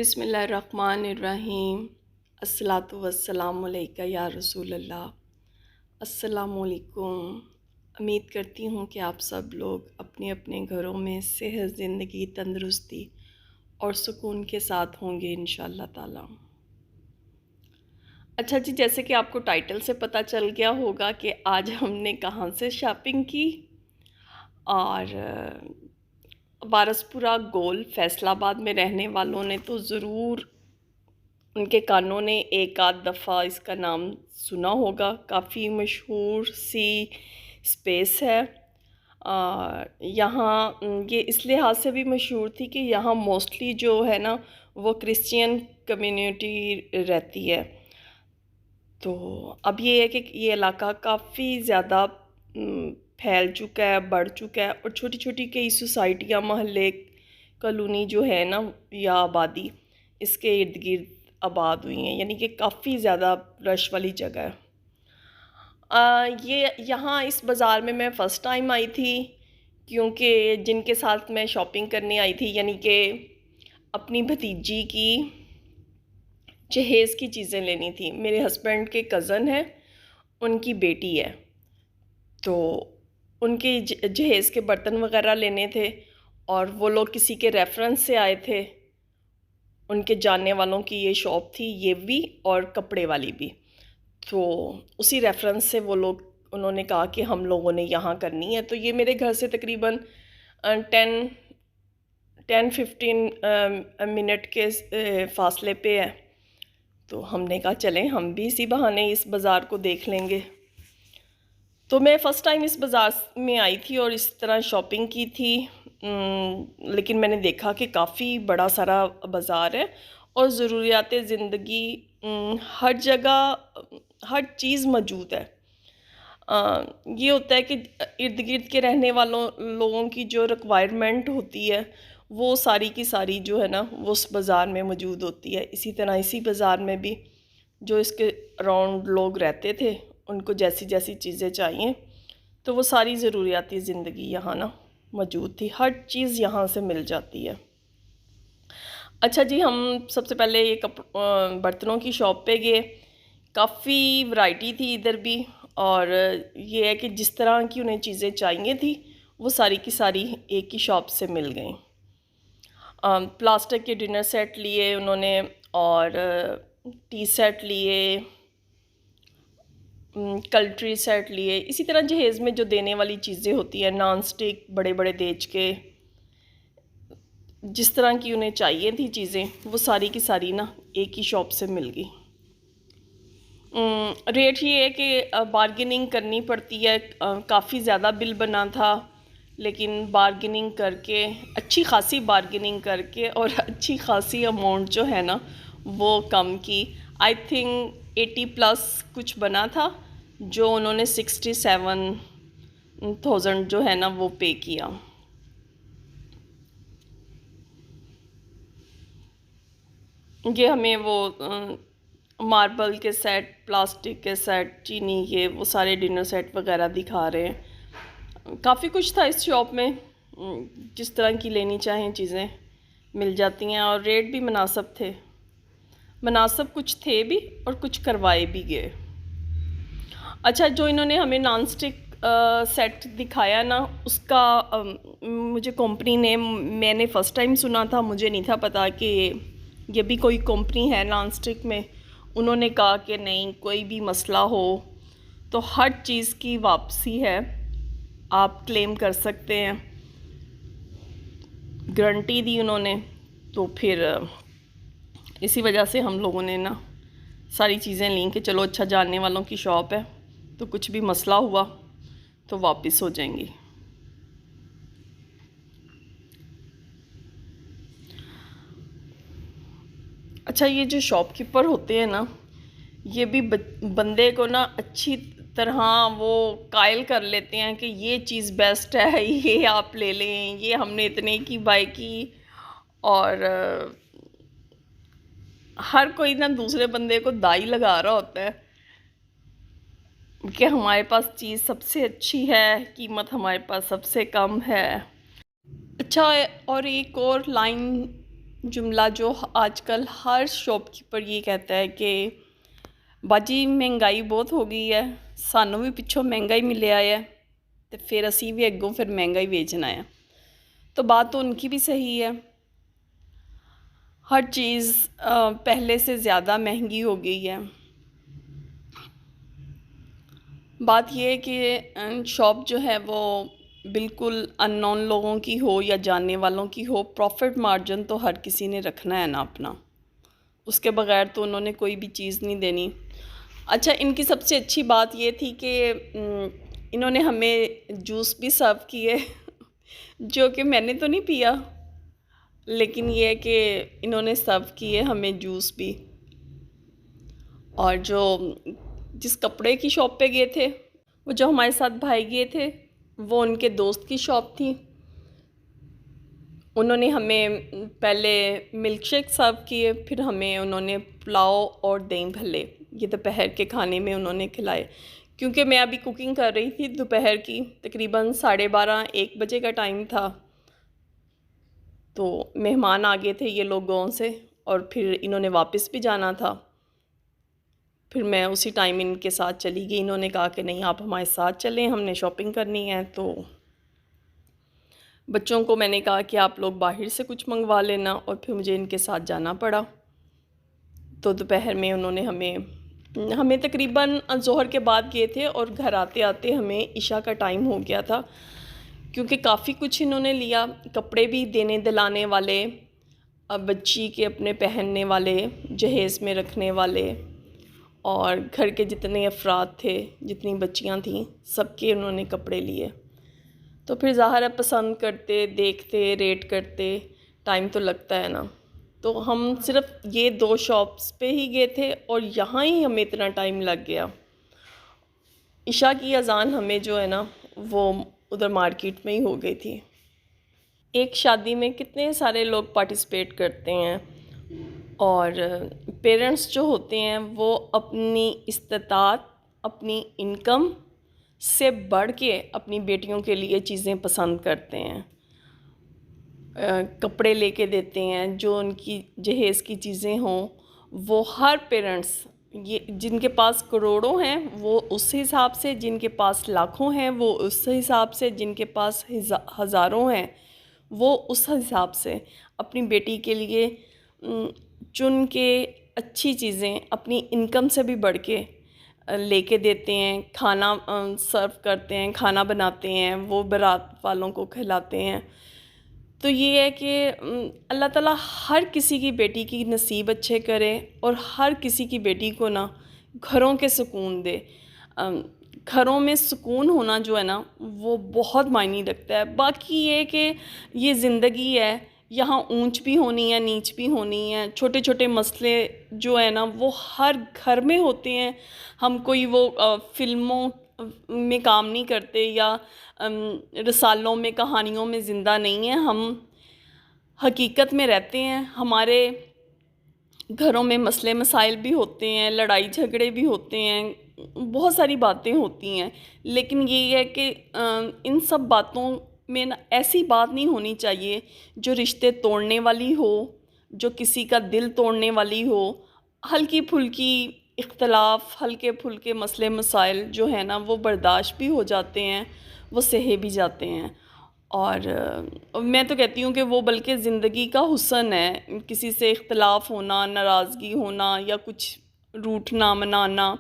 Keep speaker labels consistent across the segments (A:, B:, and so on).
A: بسم اللہ الرحمن الرحیم۔ الصلاۃ والسلام علیکہ یا رسول اللہ۔ السلام علیکم۔ امید کرتی ہوں کہ آپ سب لوگ اپنے اپنے گھروں میں صحت، زندگی، تندرستی اور سکون کے ساتھ ہوں گے انشاءاللہ تعالی۔ اچھا جی، جیسے کہ آپ کو ٹائٹل سے پتہ چل گیا ہوگا کہ آج ہم نے کہاں سے شاپنگ کی، اور وارثپورہ گول فیصل آباد میں رہنے والوں نے تو ضرور ان کے کانوں نے ایک آدھ دفعہ اس کا نام سنا ہوگا۔ کافی مشہور سی اسپیس ہے۔ یہاں یہ اس لحاظ سے بھی مشہور تھی کہ یہاں موسٹلی جو ہے نا وہ کرسچین کمیونٹی رہتی ہے۔ تو اب یہ ہے کہ یہ علاقہ کافی زیادہ پھیل چکا ہے، بڑھ چکا ہے، اور چھوٹی چھوٹی کئی سوسائٹیاں، محلے، کالونی جو ہے نا یا آبادی اس کے ارد گرد آباد ہوئی ہیں، یعنی کہ کافی زیادہ رش والی جگہ ہے۔ یہاں اس بازار میں فرسٹ ٹائم آئی تھی، کیونکہ جن کے ساتھ میں شاپنگ کرنے آئی تھی، یعنی کہ اپنی بھتیجی کی جہیز کی چیزیں لینی تھی۔ میرے ہسبینڈ کے کزن ہے، ان کی بیٹی ہے، تو ان کے جہیز کے برتن وغیرہ لینے تھے، اور وہ لوگ کسی کے ریفرنس سے آئے تھے۔ ان کے جاننے والوں کی یہ شاپ تھی، یہ بھی اور کپڑے والی بھی، تو اسی ریفرنس سے وہ لوگ انہوں نے کہا کہ ہم لوگوں نے یہاں کرنی ہے۔ تو یہ میرے گھر سے تقریباً 10-15 منٹ کے فاصلے پہ ہے، تو ہم نے کہا چلیں ہم بھی اسی بہانے اس بازار کو دیکھ لیں گے۔ تو میں فرسٹ ٹائم اس بازار میں آئی تھی اور اس طرح شاپنگ کی تھی، لیکن میں نے دیکھا کہ کافی بڑا سارا بازار ہے، اور ضروریات زندگی ہر جگہ ہر چیز موجود ہے۔ یہ ہوتا ہے کہ ارد گرد کے رہنے والوں لوگوں کی جو ریکوائرمنٹ ہوتی ہے وہ ساری کی ساری جو ہے نا وہ اس بازار میں موجود ہوتی ہے۔ اسی طرح اسی بازار میں بھی جو اس کے اراؤنڈ لوگ رہتے تھے، ان کو جیسی جیسی چیزیں چاہیے تو وہ ساری ضروریاتی زندگی یہاں نا موجود تھی، ہر چیز یہاں سے مل جاتی ہے۔ اچھا جی، ہم سب سے پہلے یہ برتنوں کی شاپ پہ گئے۔ کافی ورائٹی تھی ادھر بھی، اور یہ ہے کہ جس طرح کی انہیں چیزیں چاہیے تھی وہ ساری کی ساری ایک ہی شاپ سے مل گئیں۔ پلاسٹک کے ڈنر سیٹ لیے انہوں نے، اور ٹی سیٹ لیے، کلٹری سیٹ لیے، اسی طرح جہیز میں جو دینے والی چیزیں ہوتی ہیں، نان سٹک، بڑے بڑے دیج کے، جس طرح کی انہیں چاہیے تھی چیزیں وہ ساری کی ساری نا ایک ہی شاپ سے مل گئی۔ ریٹ یہ ہے کہ بارگیننگ کرنی پڑتی ہے، کافی زیادہ بل بنا تھا، لیکن بارگیننگ کر کے، اچھی خاصی بارگیننگ کر کے، اور اچھی خاصی اماؤنٹ جو ہے نا وہ کم کی۔ آئی تھنک 80+ کچھ بنا تھا، جو انہوں نے 67,000 جو ہے نا وہ پے کیا۔ یہ ہمیں وہ ماربل کے سیٹ، پلاسٹک کے سیٹ، چینی کے وہ سارے ڈنر سیٹ وغیرہ دکھا رہے ہیں۔ کافی کچھ تھا اس شاپ میں، جس طرح کی لینی چاہیں چیزیں مل جاتی ہیں، اور ریٹ بھی مناسب تھے۔ مناسب کچھ تھے بھی اور کچھ کروائے بھی گئے۔ اچھا، جو انہوں نے ہمیں نان سٹک سیٹ دکھایا نا، اس کا مجھے کمپنی نیم میں نے فرسٹ ٹائم سنا تھا، مجھے نہیں تھا پتا کہ یہ بھی کوئی کمپنی ہے نان سٹک میں۔ انہوں نے کہا کہ نہیں، کوئی بھی مسئلہ ہو تو ہر چیز کی واپسی ہے، آپ کلیم کر سکتے ہیں، گارنٹی دی انہوں نے۔ تو پھر اسی وجہ سے ہم لوگوں نے نا ساری چیزیں لیں کہ چلو اچھا، جاننے والوں کی شاپ ہے تو کچھ بھی مسئلہ ہوا تو واپس ہو جائیں گی۔ اچھا، یہ جو شاپ کیپر ہوتے ہیں نا، یہ بھی بندے کو نا اچھی طرح وہ قائل کر لیتے ہیں کہ یہ چیز بیسٹ ہے، یہ آپ لے لیں، یہ ہم نے اتنے کی بائی کی، اور ہر کوئی نا دوسرے بندے کو دائی لگا رہا ہوتا ہے کہ ہمارے پاس چیز سب سے اچھی ہے، قیمت ہمارے پاس سب سے کم ہے۔ اچھا، اور ایک اور لائن جملہ جو آج کل ہر شاپ کیپر یہ کہتا ہے کہ باجی مہنگائی بہت ہو گئی ہے, سانوں بھی پچھوں مہنگا ہی ملیا ہے تو پھر اسی بھی اگوں پھر مہنگا ہی بیچنا ہے. تو بات تو ان کی بھی صحیح ہے, ہر چیز پہلے سے زیادہ مہنگی ہو گئی ہے. بات یہ ہے کہ شاپ جو ہے وہ بالکل ان نون لوگوں کی ہو یا جاننے والوں کی ہو, پروفٹ مارجن تو ہر کسی نے رکھنا ہے نا اپنا, اس کے بغیر تو انہوں نے کوئی بھی چیز نہیں دینی. اچھا, ان کی سب سے اچھی بات یہ تھی کہ انہوں نے ہمیں جوس بھی سرو کیے جو کہ میں نے تو نہیں پیا, لیکن یہ ہے کہ انہوں نے سرو کیے ہمیں جوس بھی. اور جو جس کپڑے کی شاپ پہ گئے تھے, وہ جو ہمارے ساتھ بھائی گئے تھے, وہ ان کے دوست کی شاپ تھی. انہوں نے ہمیں پہلے ملک شیک سرو کیے, پھر ہمیں انہوں نے پلاؤ اور دہی بھلے یہ دوپہر کے کھانے میں انہوں نے کھلائے. کیونکہ میں ابھی کوکنگ کر رہی تھی دوپہر کی, تقریباً 12:30-1 بجے کا ٹائم تھا, تو مہمان آ گئے تھے یہ لوگ گاؤں سے, اور پھر انہوں نے واپس بھی جانا تھا. پھر میں اسی ٹائم ان کے ساتھ چلی گئی. انہوں نے کہا کہ نہیں آپ ہمارے ساتھ چلیں, ہم نے شاپنگ کرنی ہے. تو بچوں کو میں نے کہا کہ آپ لوگ باہر سے کچھ منگوا لینا, اور پھر مجھے ان کے ساتھ جانا پڑا. تو دوپہر میں انہوں نے ہمیں تقریباً ظہر کے بعد گئے تھے, اور گھر آتے آتے ہمیں عشاء کا ٹائم ہو گیا تھا, کیونکہ کافی کچھ انہوں نے لیا. کپڑے بھی دینے دلانے والے, بچی کے اپنے پہننے والے, جہیز میں رکھنے والے, اور گھر کے جتنے افراد تھے, جتنی بچیاں تھیں, سب کے انہوں نے کپڑے لیے. تو پھر ظاہر ہے پسند کرتے, دیکھتے, ریٹ کرتے ٹائم تو لگتا ہے نا. تو ہم صرف یہ 2 شاپس پہ ہی گئے تھے, اور یہاں ہی ہمیں اتنا ٹائم لگ گیا. عشاء کی اذان ہمیں جو ہے نا وہ ادھر مارکیٹ میں ہی ہو گئی تھی. ایک شادی میں کتنے سارے لوگ پارٹیسپیٹ کرتے ہیں, اور پیرنٹس جو ہوتے ہیں وہ اپنی استطاعت, اپنی انکم سے بڑھ کے اپنی بیٹیوں کے لیے چیزیں پسند کرتے ہیں, کپڑے لے کے دیتے ہیں, جو ان کی جہیز کی چیزیں ہوں. وہ ہر پیرنٹس, یہ جن کے پاس کروڑوں ہیں وہ اس حساب سے, جن کے پاس لاکھوں ہیں وہ اس حساب سے, جن کے پاس ہزاروں ہیں وہ اس حساب سے اپنی بیٹی کے لیے چن کے اچھی چیزیں اپنی انکم سے بھی بڑھ کے لے کے دیتے ہیں. کھانا سرو کرتے ہیں, کھانا بناتے ہیں, وہ بارات والوں کو کھلاتے ہیں. تو یہ ہے کہ اللہ تعالیٰ ہر کسی کی بیٹی کی نصیب اچھے کرے, اور ہر کسی کی بیٹی کو نا گھروں کے سکون دے. گھروں میں سکون ہونا جو ہے نا وہ بہت معنی رکھتا ہے. باقی یہ کہ یہ زندگی ہے, یہاں اونچ بھی ہونی ہے, نیچ بھی ہونی ہے. چھوٹے چھوٹے مسئلے جو ہے نا وہ ہر گھر میں ہوتے ہیں. ہم کوئی وہ فلموں میں کام نہیں کرتے, یا رسالوں میں, کہانیوں میں زندہ نہیں ہیں. ہم حقیقت میں رہتے ہیں. ہمارے گھروں میں مسئلے مسائل بھی ہوتے ہیں, لڑائی جھگڑے بھی ہوتے ہیں, بہت ساری باتیں ہوتی ہیں. لیکن یہ ہے کہ ان سب باتوں میں ایسی بات نہیں ہونی چاہیے جو رشتے توڑنے والی ہو, جو کسی کا دل توڑنے والی ہو. ہلکی پھلکی اختلاف, ہلکے پھلکے مسئلے مسائل جو ہیں نا وہ برداشت بھی ہو جاتے ہیں, وہ سہے بھی جاتے ہیں. اور میں تو کہتی ہوں کہ وہ بلکہ زندگی کا حسن ہے. کسی سے اختلاف ہونا, ناراضگی ہونا, یا کچھ روٹھنا منانا.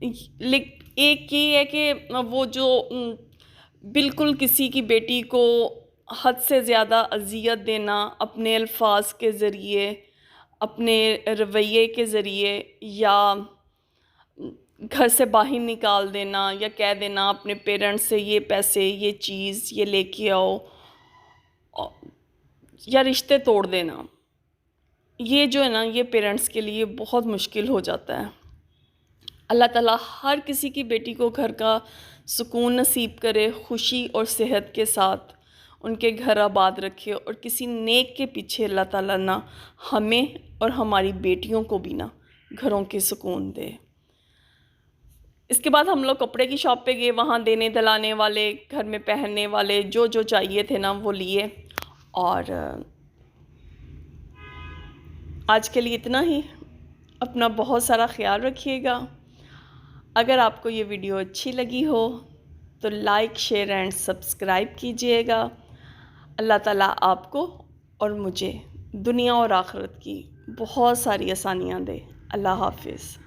A: ایک یہ ہے کہ وہ جو بالکل کسی کی بیٹی کو حد سے زیادہ اذیت دینا, اپنے الفاظ کے ذریعے, اپنے رویے کے ذریعے, یا گھر سے باہر نکال دینا, یا کہہ دینا اپنے پیرنٹس سے یہ پیسے, یہ چیز, یہ لے کے آؤ, یا رشتے توڑ دینا. یہ جو ہے نا یہ پیرنٹس کے لیے بہت مشکل ہو جاتا ہے. اللہ تعالیٰ ہر کسی کی بیٹی کو گھر کا سکون نصیب کرے, خوشی اور صحت کے ساتھ ان کے گھر آباد رکھے, اور کسی نیک کے پیچھے اللہ تعالیٰ نہ ہمیں اور ہماری بیٹیوں کو بھی نہ گھروں کے سکون دے. اس کے بعد ہم لوگ کپڑے کی شاپ پہ گئے. وہاں دینے دلانے والے, گھر میں پہننے والے جو جو چاہیے تھے نا وہ لیے. اور آج کے لیے اتنا ہی. اپنا بہت سارا خیال رکھیے گا. اگر آپ کو یہ ویڈیو اچھی لگی ہو تو لائک، شیئر اینڈ سبسکرائب کیجئے گا. اللہ تعالیٰ آپ کو اور مجھے دنیا اور آخرت کی بہت ساری آسانیاں دے. اللہ حافظ.